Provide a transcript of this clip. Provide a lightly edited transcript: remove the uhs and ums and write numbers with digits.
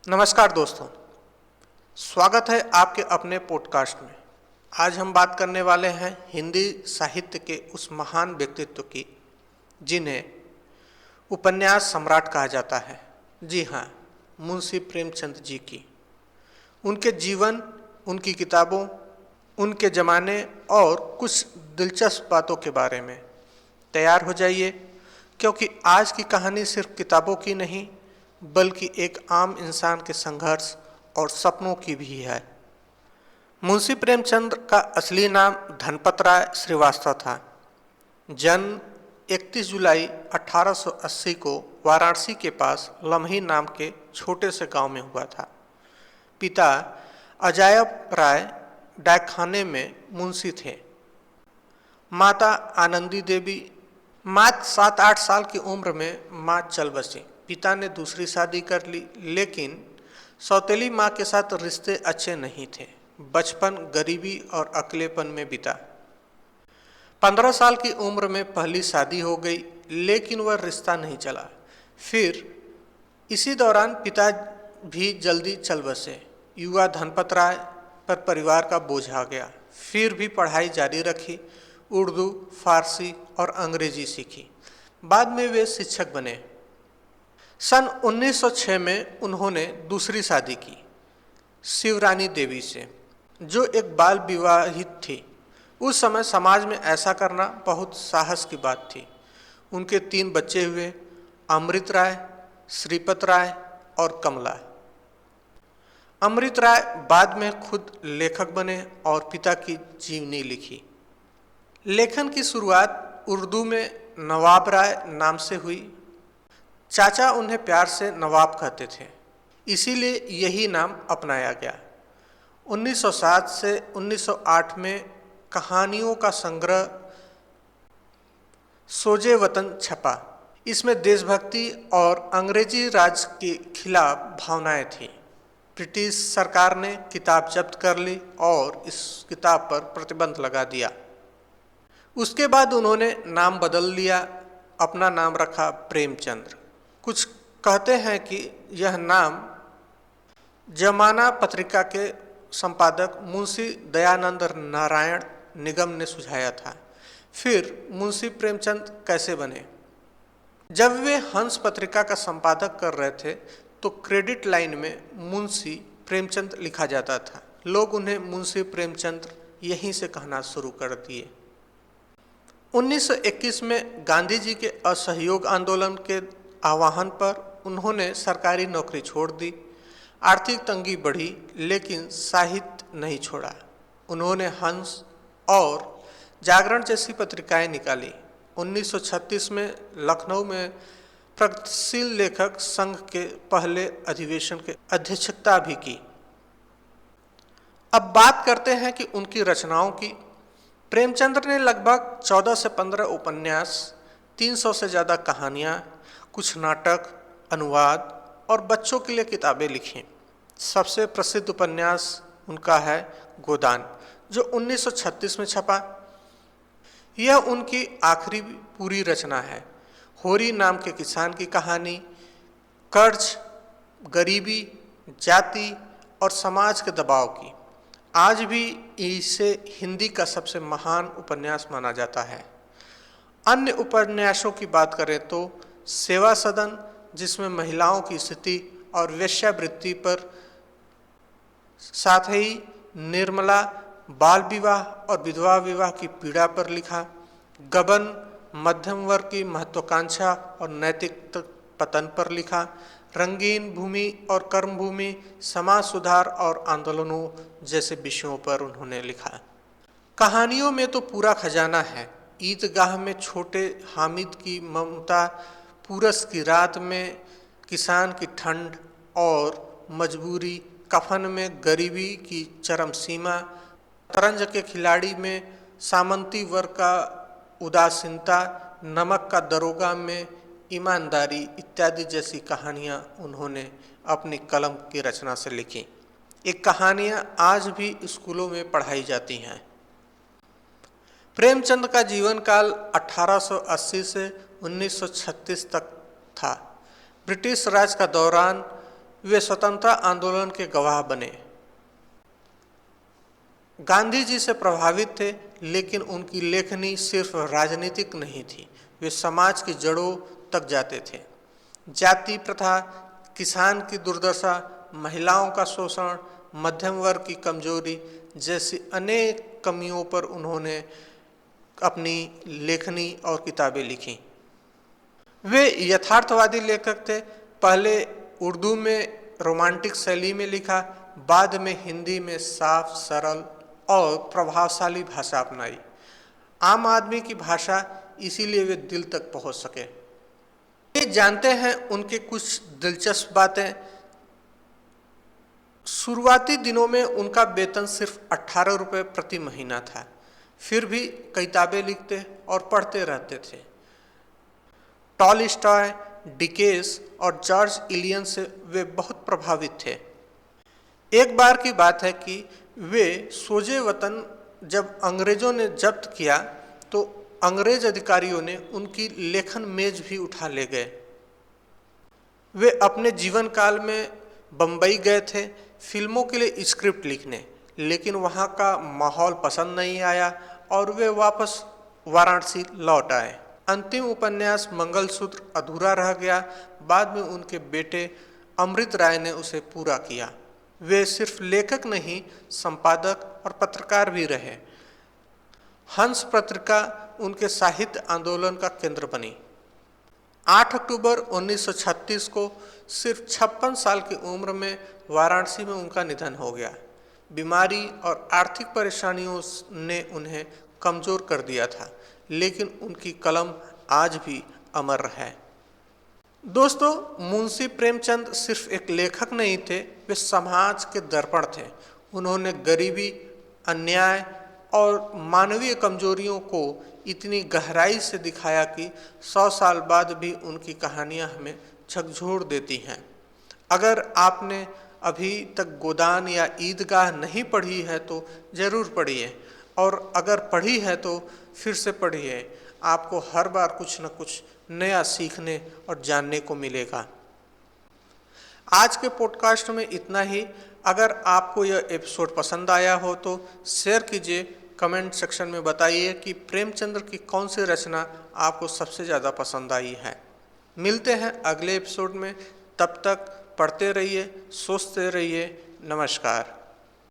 नमस्कार दोस्तों, स्वागत है आपके अपने पॉडकास्ट में। आज हम बात करने वाले हैं हिंदी साहित्य के उस महान व्यक्तित्व की जिन्हें उपन्यास सम्राट कहा जाता है। जी हाँ, मुंशी प्रेमचंद जी की। उनके जीवन, उनकी किताबों, उनके ज़माने और कुछ दिलचस्प बातों के बारे में तैयार हो जाइए, क्योंकि आज की कहानी सिर्फ किताबों की नहीं बल्कि एक आम इंसान के संघर्ष और सपनों की भी है। मुंशी प्रेमचंद का असली नाम धनपत राय श्रीवास्तव था। जन्म 31 जुलाई 1880 को वाराणसी के पास लम्ही नाम के छोटे से गांव में हुआ था। पिता अजायब राय डाकखाने में मुंशी थे। माता आनंदी देवी। मात्र 7-8 साल की उम्र में माँ चल बसी। पिता ने दूसरी शादी कर ली, लेकिन सौतेली माँ के साथ रिश्ते अच्छे नहीं थे। बचपन गरीबी और अकेलेपन में बीता। 15 साल की उम्र में पहली शादी हो गई, लेकिन वह रिश्ता नहीं चला। फिर इसी दौरान पिता भी जल्दी चल बसे। युवा धनपत राय पर परिवार का बोझ आ गया। फिर भी पढ़ाई जारी रखी, उर्दू, फारसी और अंग्रेजी सीखी। बाद में वे शिक्षक बने। सन 1906 में उन्होंने दूसरी शादी की शिवरानी देवी से, जो एक बाल विवाहित थी। उस समय समाज में ऐसा करना बहुत साहस की बात थी। उनके 3 बच्चे हुए, अमृत राय, श्रीपत राय और कमला। अमृत राय बाद में खुद लेखक बने और पिता की जीवनी लिखी। लेखन की शुरुआत उर्दू में नवाब राय नाम से हुई। चाचा उन्हें प्यार से नवाब कहते थे, इसीलिए यही नाम अपनाया गया। 1907 से 1908 में कहानियों का संग्रह सोजे वतन छपा। इसमें देशभक्ति और अंग्रेजी राज के खिलाफ भावनाएं थीं। ब्रिटिश सरकार ने किताब जब्त कर ली और इस किताब पर प्रतिबंध लगा दिया। उसके बाद उन्होंने नाम बदल लिया, अपना नाम रखा प्रेमचंद्र। कुछ कहते हैं कि यह नाम जमाना पत्रिका के संपादक मुंशी दयानंद नारायण निगम ने सुझाया था। फिर मुंशी प्रेमचंद कैसे बने? जब वे हंस पत्रिका का संपादक कर रहे थे तो क्रेडिट लाइन में मुंशी प्रेमचंद लिखा जाता था। लोग उन्हें मुंशी प्रेमचंद यहीं से कहना शुरू कर दिए। 1921 में गांधी जी के असहयोग आंदोलन के आह्वान पर उन्होंने सरकारी नौकरी छोड़ दी। आर्थिक तंगी बढ़ी, लेकिन साहित्य नहीं छोड़ा। उन्होंने हंस और जागरण जैसी पत्रिकाएं निकाली। 1936 में लखनऊ में प्रगतिशील लेखक संघ के पहले अधिवेशन की अध्यक्षता भी की। अब बात करते हैं कि उनकी रचनाओं की। प्रेमचंद्र ने लगभग 14 से 15 उपन्यास, 300 से ज़्यादा कहानियाँ, कुछ नाटक, अनुवाद और बच्चों के लिए किताबें लिखी। सबसे प्रसिद्ध उपन्यास उनका है गोदान, जो 1936 में छपा। यह उनकी आखिरी पूरी रचना है। होरी नाम के किसान की कहानी कर्ज, गरीबी, जाति और समाज के दबाव की। आज भी इसे हिंदी का सबसे महान उपन्यास माना जाता है। अन्य उपन्यासों की बात करें तो सेवा सदन, जिसमें महिलाओं की स्थिति और वेश्यावृत्ति पर, साथ ही निर्मला, बाल विवाह और विधवा विवाह की पीड़ा पर लिखा। गबन, मध्यम वर्ग की महत्वाकांक्षा और नैतिक पतन पर लिखा। रंगीन भूमि और कर्मभूमि, समाज सुधार और आंदोलनों जैसे विषयों पर उन्होंने लिखा। कहानियों में तो पूरा खजाना है। ईदगाह में छोटे हामिद की ममता, पूरस की रात में किसान की ठंड और मजबूरी, कफन में गरीबी की चरम सीमा, तरंज के खिलाड़ी में सामंती वर्ग का उदासीनता, नमक का दरोगा में ईमानदारी इत्यादि जैसी कहानियाँ उन्होंने अपनी कलम की रचना से लिखी। ये कहानियाँ आज भी स्कूलों में पढ़ाई जाती हैं। प्रेमचंद का जीवन काल 1880 से 1936 तक था। ब्रिटिश राज का दौरान वे स्वतंत्रता आंदोलन के गवाह बने। गांधी जी से प्रभावित थे, लेकिन उनकी लेखनी सिर्फ राजनीतिक नहीं थी, वे समाज की जड़ों तक जाते थे। जाति प्रथा, किसान की दुर्दशा, महिलाओं का शोषण, मध्यम वर्ग की कमजोरी जैसी अनेक कमियों पर उन्होंने अपनी लेखनी और किताबें लिखी। वे यथार्थवादी लेखक थे। पहले उर्दू में रोमांटिक शैली में लिखा, बाद में हिंदी में साफ, सरल और प्रभावशाली भाषा अपनाई। आम आदमी की भाषा, इसीलिए वे दिल तक पहुंच सके। ये जानते हैं उनके कुछ दिलचस्प बातें। शुरुआती दिनों में उनका वेतन सिर्फ 18 रुपये प्रति महीना था, फिर भी किताबें लिखते और पढ़ते रहते थे। टॉलस्टॉय, डिकेंस और जॉर्ज इलियन से वे बहुत प्रभावित थे। एक बार की बात है कि वे सोजे वतन जब अंग्रेजों ने जब्त किया तो अंग्रेज अधिकारियों ने उनकी लेखन मेज भी उठा ले गए। वे अपने जीवन काल में बम्बई गए थे फिल्मों के लिए स्क्रिप्ट लिखने, लेकिन वहाँ का माहौल पसंद नहीं आया और वे वापस वाराणसी लौट आए। अंतिम उपन्यास मंगलसूत्र अधूरा रह गया। बाद में उनके बेटे अमृत राय ने उसे पूरा किया। वे सिर्फ लेखक नहीं, संपादक और पत्रकार भी रहे। हंस पत्रिका उनके साहित्य आंदोलन का केंद्र बनी। 8 अक्टूबर 1936 को सिर्फ 56 साल की उम्र में वाराणसी में उनका निधन हो गया। बीमारी और आर्थिक परेशानियों ने उन्हें कमज़ोर कर दिया था, लेकिन उनकी कलम आज भी अमर है। दोस्तों, मुंशी प्रेमचंद सिर्फ एक लेखक नहीं थे, वे समाज के दर्पण थे। उन्होंने गरीबी, अन्याय और मानवीय कमजोरियों को इतनी गहराई से दिखाया कि 100 साल बाद भी उनकी कहानियां हमें झकझोर देती हैं। अगर आपने अभी तक गोदान या ईदगाह नहीं पढ़ी है तो ज़रूर पढ़िए, और अगर पढ़ी है तो फिर से पढ़िए। आपको हर बार कुछ न कुछ नया सीखने और जानने को मिलेगा। आज के पॉडकास्ट में इतना ही। अगर आपको यह एपिसोड पसंद आया हो तो शेयर कीजिए, कमेंट सेक्शन में बताइए कि प्रेमचंद्र की कौन सी रचना आपको सबसे ज़्यादा पसंद आई है। मिलते हैं अगले एपिसोड में, तब तक पढ़ते रहिए, सोचते रहिए। नमस्कार।